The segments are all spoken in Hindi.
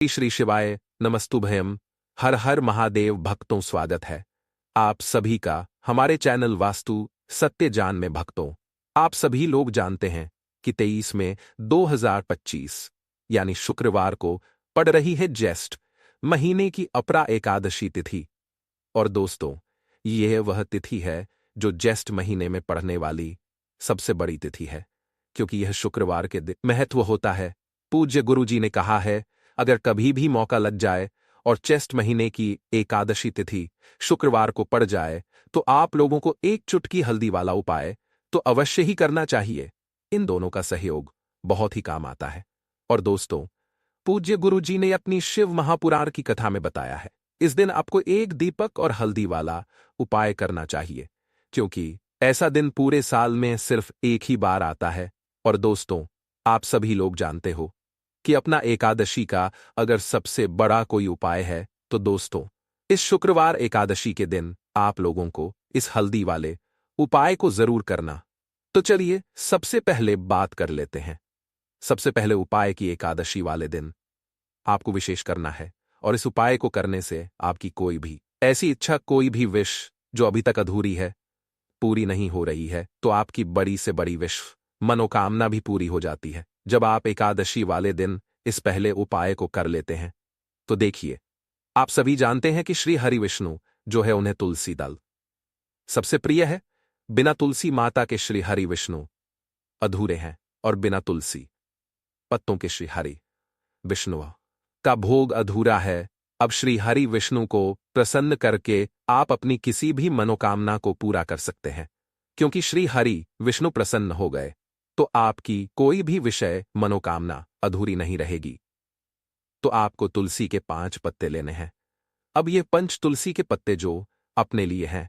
श्री शिवाय नमस्तुभयम। हर हर महादेव भक्तों, स्वागत है आप सभी का हमारे चैनल वास्तु सत्य जान में। भक्तों, आप सभी लोग जानते हैं कि 23 मई 2025 यानी शुक्रवार को पड़ रही है ज्येष्ठ महीने की अपरा एकादशी तिथि। और दोस्तों, यह वह तिथि है जो ज्येष्ठ महीने में पड़ने वाली सबसे बड़ी तिथि है, क्योंकि यह शुक्रवार के दिन महत्व होता है। पूज्य गुरुजी ने कहा है, अगर कभी भी मौका लग जाए और ज्येष्ठ महीने की एकादशी तिथि शुक्रवार को पड़ जाए तो आप लोगों को एक चुटकी हल्दी वाला उपाय तो अवश्य ही करना चाहिए। इन दोनों का सहयोग बहुत ही काम आता है। और दोस्तों, पूज्य गुरुजी ने अपनी शिव महापुराण की कथा में बताया है, इस दिन आपको एक दीपक और हल्दी वाला उपाय करना चाहिए, क्योंकि ऐसा दिन पूरे साल में सिर्फ एक ही बार आता है। और दोस्तों, आप सभी लोग जानते हो कि अपना एकादशी का अगर सबसे बड़ा कोई उपाय है तो दोस्तों, इस शुक्रवार एकादशी के दिन आप लोगों को इस हल्दी वाले उपाय को जरूर करना। तो चलिए सबसे पहले बात कर लेते हैं। सबसे पहले उपाय की एकादशी वाले दिन आपको विशेष करना है, और इस उपाय को करने से आपकी कोई भी ऐसी इच्छा, कोई भी विश जो अभी तक अधूरी है, पूरी नहीं हो रही है, तो आपकी बड़ी से बड़ी विश मनोकामना भी पूरी हो जाती है जब आप एकादशी वाले दिन इस पहले उपाय को कर लेते हैं। तो देखिए, आप सभी जानते हैं कि श्री हरि विष्णु जो है उन्हें तुलसी दल सबसे प्रिय है। बिना तुलसी माता के श्री हरि विष्णु अधूरे हैं, और बिना तुलसी पत्तों के श्री हरि विष्णु का भोग अधूरा है। अब श्री हरि विष्णु को प्रसन्न करके आप अपनी किसी भी मनोकामना को पूरा कर सकते हैं, क्योंकि श्री हरि विष्णु प्रसन्न हो गए तो आपकी कोई भी विषय मनोकामना अधूरी नहीं रहेगी। तो आपको तुलसी के 5 पत्ते लेने हैं। अब ये 5 तुलसी के पत्ते जो अपने लिए हैं,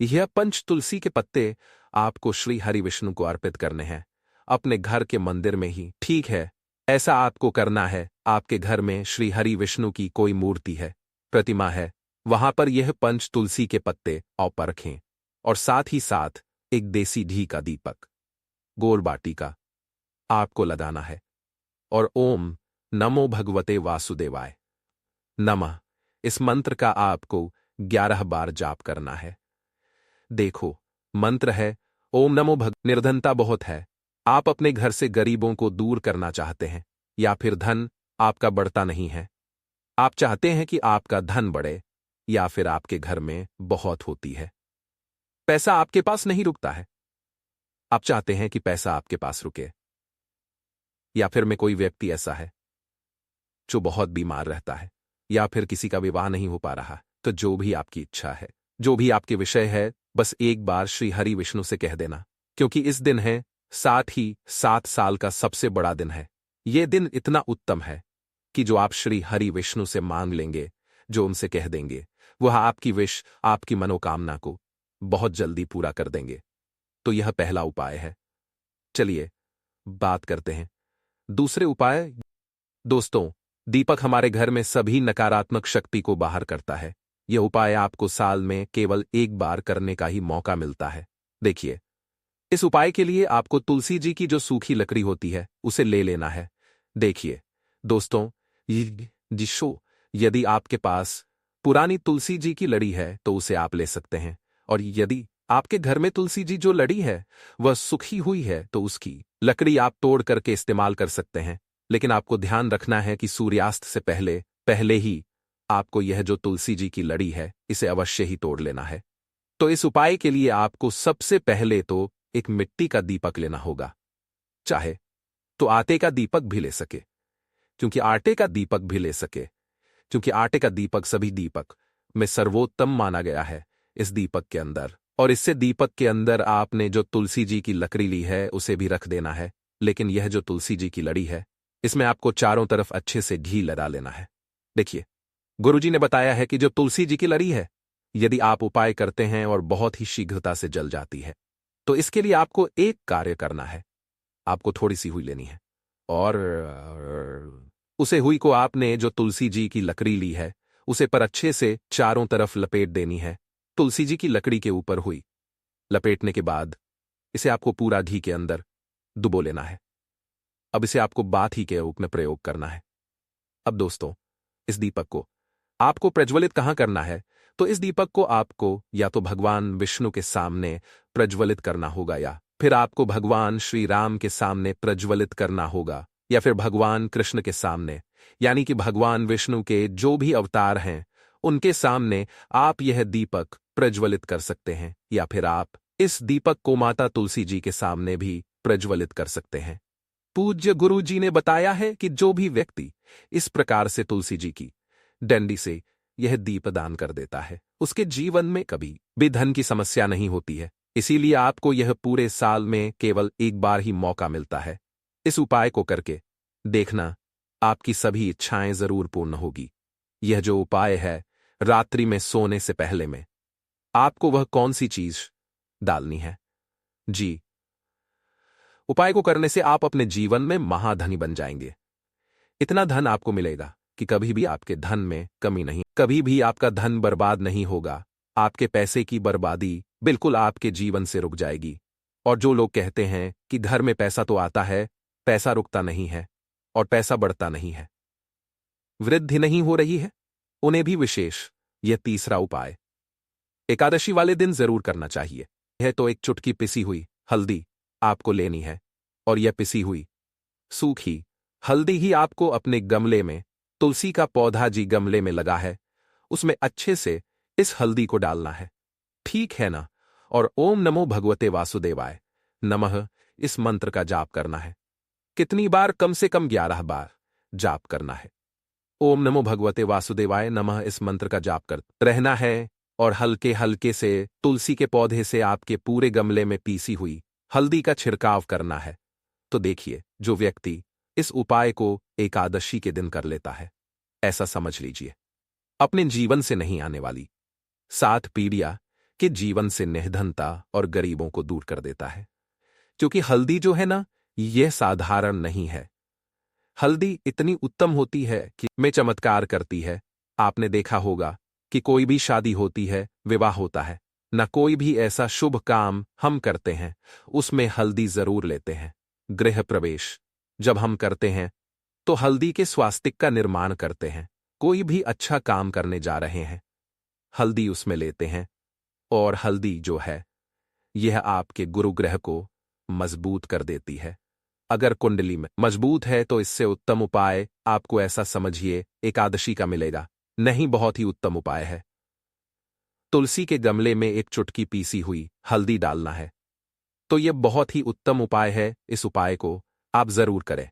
यह 5 तुलसी के पत्ते आपको श्री हरि विष्णु को अर्पित करने हैं, अपने घर के मंदिर में ही। ठीक है, ऐसा आपको करना है। आपके घर में श्री हरि विष्णु की कोई मूर्ति है, प्रतिमा है, वहां पर यह 5 तुलसी के पत्ते ऊपर रखें, और साथ ही साथ एक देसी घी का दीपक गोल बाटी का आपको लगाना है, और ओम नमो भगवते वासुदेवाय नमः इस मंत्र का आपको 11 बार जाप करना है। देखो, मंत्र है ओम नमो भग। निर्धनता बहुत है, आप अपने घर से गरीबों को दूर करना चाहते हैं, या फिर धन आपका बढ़ता नहीं है, आप चाहते हैं कि आपका धन बढ़े, या फिर आपके घर में बहुत होती है, पैसा आपके पास नहीं रुकता है, आप चाहते हैं कि पैसा आपके पास रुके, या फिर में कोई व्यक्ति ऐसा है जो बहुत बीमार रहता है, या फिर किसी का विवाह नहीं हो पा रहा। तो जो भी आपकी इच्छा है, जो भी आपके विषय है, बस एक बार श्री हरि विष्णु से कह देना, क्योंकि इस दिन है, साथ ही 7 साल का सबसे बड़ा दिन है। यह दिन इतना उत्तम है कि जो आप श्री हरि विष्णु से मांग लेंगे, जो उनसे कह देंगे, वह आपकी विश, आपकी मनोकामना को बहुत जल्दी पूरा कर देंगे। तो यह पहला उपाय है। चलिए बात करते हैं दूसरे उपाय। दोस्तों, दीपक हमारे घर में सभी नकारात्मक शक्ति को बाहर करता है। यह उपाय आपको साल में केवल एक बार करने का ही मौका मिलता है। देखिए, इस उपाय के लिए आपको तुलसी जी की जो सूखी लकड़ी होती है उसे ले लेना है। देखिए दोस्तों, जिसो यदि आपके पास पुरानी तुलसी जी की लड़ी है तो उसे आप ले सकते हैं, और यदि आपके घर में तुलसी जी जो लड़ी है वह सूखी हुई है तो उसकी लकड़ी आप तोड़ करके इस्तेमाल कर सकते हैं। लेकिन आपको ध्यान रखना है कि सूर्यास्त से पहले पहले ही आपको यह जो तुलसी जी की लड़ी है इसे अवश्य ही तोड़ लेना है। तो इस उपाय के लिए आपको सबसे पहले तो एक मिट्टी का दीपक लेना होगा, चाहे तो आटे का दीपक भी ले सके, क्योंकि आटे का दीपक भी ले सके क्योंकि आटे का दीपक सभी दीपक में सर्वोत्तम माना गया है इस दीपक के अंदर। और इससे दीपक के अंदर आपने जो तुलसी जी की लकड़ी ली है उसे भी रख देना है, लेकिन यह जो तुलसी जी की लड़ी है इसमें आपको चारों तरफ अच्छे से घी लगा लेना है। देखिए, गुरुजी ने बताया है कि जो तुलसी जी की लड़ी है, यदि आप उपाय करते हैं और बहुत ही शीघ्रता से जल जाती है, तो इसके लिए आपको एक कार्य करना है। आपको थोड़ी सी हुई लेनी है, और उसे हुई को आपने जो तुलसी जी की लकड़ी ली है उसे पर अच्छे से चारों तरफ लपेट देनी है। तुलसी जी की लकड़ी के ऊपर हुई लपेटने के बाद इसे आपको पूरा घी के अंदर डुबो लेना है। अब इसे आपको बात ही के रूप में प्रयोग करना है। अब दोस्तों, इस दीपक को आपको प्रज्वलित कहाँ करना है? तो इस दीपक को आपको या तो भगवान विष्णु के सामने प्रज्वलित करना होगा, या फिर आपको भगवान श्री राम के सामने प्रज्वलित करना होगा, या फिर भगवान कृष्ण के सामने, यानी कि भगवान विष्णु के जो भी अवतार हैं उनके सामने आप यह दीपक प्रज्वलित कर सकते हैं, या फिर आप इस दीपक को माता तुलसी जी के सामने भी प्रज्वलित कर सकते हैं। पूज्य गुरु जी ने बताया है कि जो भी व्यक्ति इस प्रकार से तुलसी जी की डंडी से यह दीप दान कर देता है उसके जीवन में कभी भी धन की समस्या नहीं होती है। इसीलिए आपको यह पूरे साल में केवल एक बार ही मौका मिलता है। इस उपाय को करके देखना, आपकी सभी इच्छाएं जरूर पूर्ण होगी। यह जो उपाय है, रात्रि में सोने से पहले में आपको वह कौन सी चीज डालनी है? जी, उपाय को करने से आप अपने जीवन में महाधनी बन जाएंगे। इतना धन आपको मिलेगा कि कभी भी आपके धन में कमी नहीं, कभी भी आपका धन बर्बाद नहीं होगा। आपके पैसे की बर्बादी बिल्कुल आपके जीवन से रुक जाएगी। और जो लोग कहते हैं कि घर में पैसा तो आता है, पैसा रुकता नहीं है और पैसा बढ़ता नहीं है, वृद्धि नहीं हो रही है, उन्हें भी विशेष यह तीसरा उपाय एकादशी वाले दिन जरूर करना चाहिए। यह तो एक चुटकी पिसी हुई हल्दी आपको लेनी है, और यह पिसी हुई सूखी हल्दी ही आपको अपने गमले में, तुलसी का पौधा जी गमले में लगा है, उसमें अच्छे से इस हल्दी को डालना है, ठीक है ना? और ओम नमो भगवते वासुदेवाय नमः इस मंत्र का जाप करना है। कितनी बार? कम से कम 11 बार जाप करना है। ओम नमो भगवते वासुदेवाय नमः इस मंत्र का जाप कर रहना है, और हल्के हल्के से तुलसी के पौधे से आपके पूरे गमले में पीसी हुई हल्दी का छिड़काव करना है। तो देखिए, जो व्यक्ति इस उपाय को एकादशी के दिन कर लेता है, ऐसा समझ लीजिए अपने जीवन से नहीं आने वाली 7 पीढ़ियां के जीवन से निर्धनता और गरीबों को दूर कर देता है। क्योंकि हल्दी जो है ना, यह साधारण नहीं है। हल्दी इतनी उत्तम होती है कि में चमत्कार करती है। आपने देखा होगा कि कोई भी शादी होती है, विवाह होता है न, कोई भी ऐसा शुभ काम हम करते हैं उसमें हल्दी जरूर लेते हैं। गृह प्रवेश जब हम करते हैं तो हल्दी के स्वास्तिक का निर्माण करते हैं। कोई भी अच्छा काम करने जा रहे हैं, हल्दी उसमें लेते हैं। और हल्दी जो है, यह आपके गुरु ग्रह को मजबूत कर देती है। अगर कुंडली में मजबूत है तो इससे उत्तम उपाय आपको ऐसा समझिए एकादशी का मिलेगा नहीं। बहुत ही उत्तम उपाय है। तुलसी के गमले में एक चुटकी पीसी हुई हल्दी डालना है, तो यह बहुत ही उत्तम उपाय है। इस उपाय को आप जरूर करें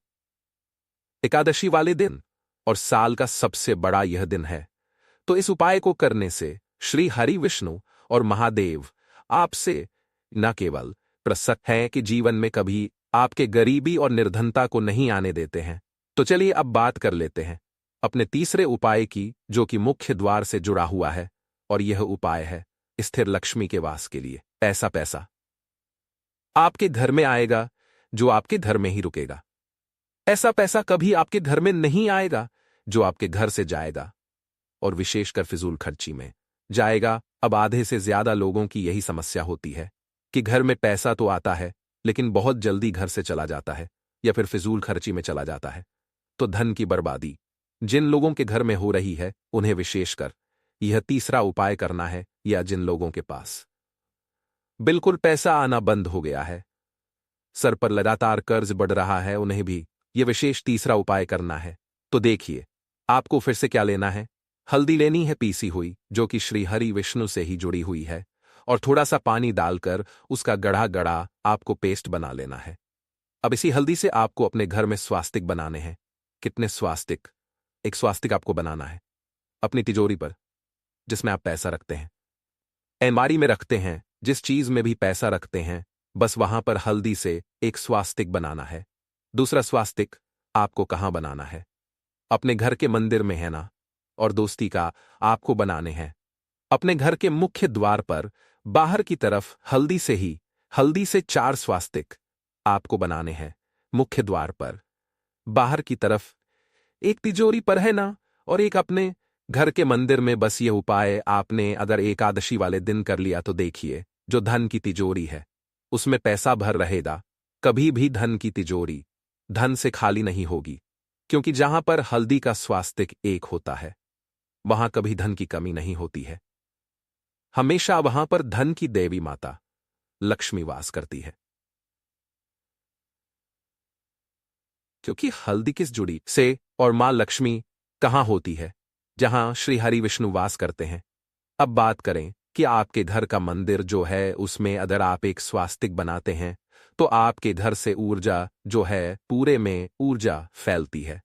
एकादशी वाले दिन, और साल का सबसे बड़ा यह दिन है। तो इस उपाय को करने से श्री हरि विष्णु और महादेव आपसे न केवल प्रसन्न हैं कि जीवन में कभी आपके गरीबी और निर्धनता को नहीं आने देते हैं। तो चलिए अब बात कर लेते हैं अपने तीसरे उपाय की, जो कि मुख्य द्वार से जुड़ा हुआ है। और यह उपाय है स्थिर लक्ष्मी के वास के लिए। ऐसा पैसा आपके घर में आएगा जो आपके घर में ही रुकेगा। ऐसा पैसा कभी आपके घर में नहीं आएगा जो आपके घर से जाएगा, और विशेषकर फिजूल खर्ची में जाएगा। अब आधे से ज्यादा लोगों की यही समस्या होती है कि घर में पैसा तो आता है लेकिन बहुत जल्दी घर से चला जाता है, या फिर फिजूल खर्ची में चला जाता है। तो धन की बर्बादी जिन लोगों के घर में हो रही है, उन्हें विशेषकर यह तीसरा उपाय करना है। या जिन लोगों के पास बिल्कुल पैसा आना बंद हो गया है, सर पर लगातार कर्ज बढ़ रहा है, उन्हें भी यह विशेष तीसरा उपाय करना है। तो देखिए, आपको फिर से क्या लेना है? हल्दी लेनी है पीसी हुई, जो कि श्री हरि विष्णु से ही जुड़ी हुई है, और थोड़ा सा पानी डालकर उसका गढ़ा गढ़ा आपको पेस्ट बना लेना है। अब इसी हल्दी से आपको अपने घर में स्वास्तिक बनाने हैं। कितने स्वास्तिक? एक स्वास्तिक आपको बनाना है अपनी तिजोरी पर, जिसमें आप पैसा रखते हैं, अलमारी में रखते हैं, जिस चीज में भी पैसा रखते हैं, बस वहां पर हल्दी से एक स्वास्तिक बनाना है। दूसरा स्वास्तिक आपको कहां बनाना है? अपने घर के मंदिर में है ना? और दोस्ती का आपको बनाने हैं अपने घर के मुख्य द्वार पर, बाहर की तरफ हल्दी से 4 स्वास्तिक आपको बनाने हैं मुख्य द्वार पर, बाहर की तरफ, एक तिजोरी पर है ना, और एक अपने घर के मंदिर में। बस ये उपाय आपने अगर एकादशी वाले दिन कर लिया तो देखिए, जो धन की तिजोरी है उसमें पैसा भर रहेगा। कभी भी धन की तिजोरी धन से खाली नहीं होगी। क्योंकि जहां पर हल्दी का स्वास्तिक एक होता है वहां कभी धन की कमी नहीं होती है। हमेशा वहां पर धन की देवी माता लक्ष्मी वास करती है। क्योंकि हल्दी किस जुड़ी से और मां लक्ष्मी कहां होती है? जहां श्री हरि विष्णु वास करते हैं। अब बात करें कि आपके घर का मंदिर जो है उसमें अगर आप एक स्वास्तिक बनाते हैं तो आपके घर से ऊर्जा जो है पूरे में ऊर्जा फैलती है।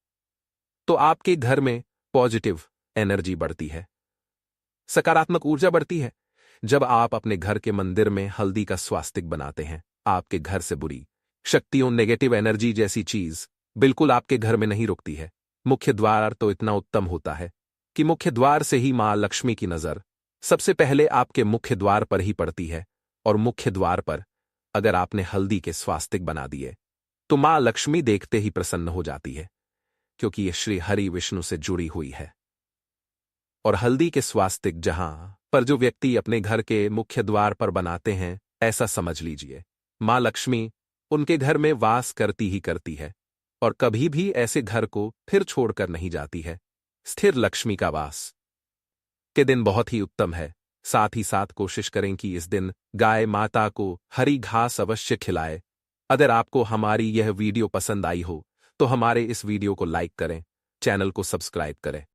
तो आपके घर में पॉजिटिव एनर्जी बढ़ती है, सकारात्मक ऊर्जा बढ़ती है। जब आप अपने घर के मंदिर में हल्दी का स्वास्तिक बनाते हैं आपके घर से बुरी शक्तियों नेगेटिव एनर्जी जैसी चीज बिल्कुल आपके घर में नहीं रुकती है। मुख्य द्वार तो इतना उत्तम होता है कि मुख्य द्वार से ही मां लक्ष्मी की नजर सबसे पहले आपके मुख्य द्वार पर ही पड़ती है। और मुख्य द्वार पर अगर आपने हल्दी के स्वास्तिक बना दिए तो मां लक्ष्मी देखते ही प्रसन्न हो जाती है, क्योंकि ये श्री हरि विष्णु से जुड़ी हुई है। और हल्दी के स्वास्तिक जहां पर जो व्यक्ति अपने घर के मुख्य द्वार पर बनाते हैं, ऐसा समझ लीजिए मां लक्ष्मी उनके घर में वास करती ही करती है और कभी भी ऐसे घर को फिर छोड़कर नहीं जाती है। स्थिर लक्ष्मी का वास के दिन बहुत ही उत्तम है। साथ ही साथ कोशिश करें कि इस दिन गाय माता को हरी घास अवश्य खिलाए। अगर आपको हमारी यह वीडियो पसंद आई हो तो हमारे इस वीडियो को लाइक करें, चैनल को सब्सक्राइब करें।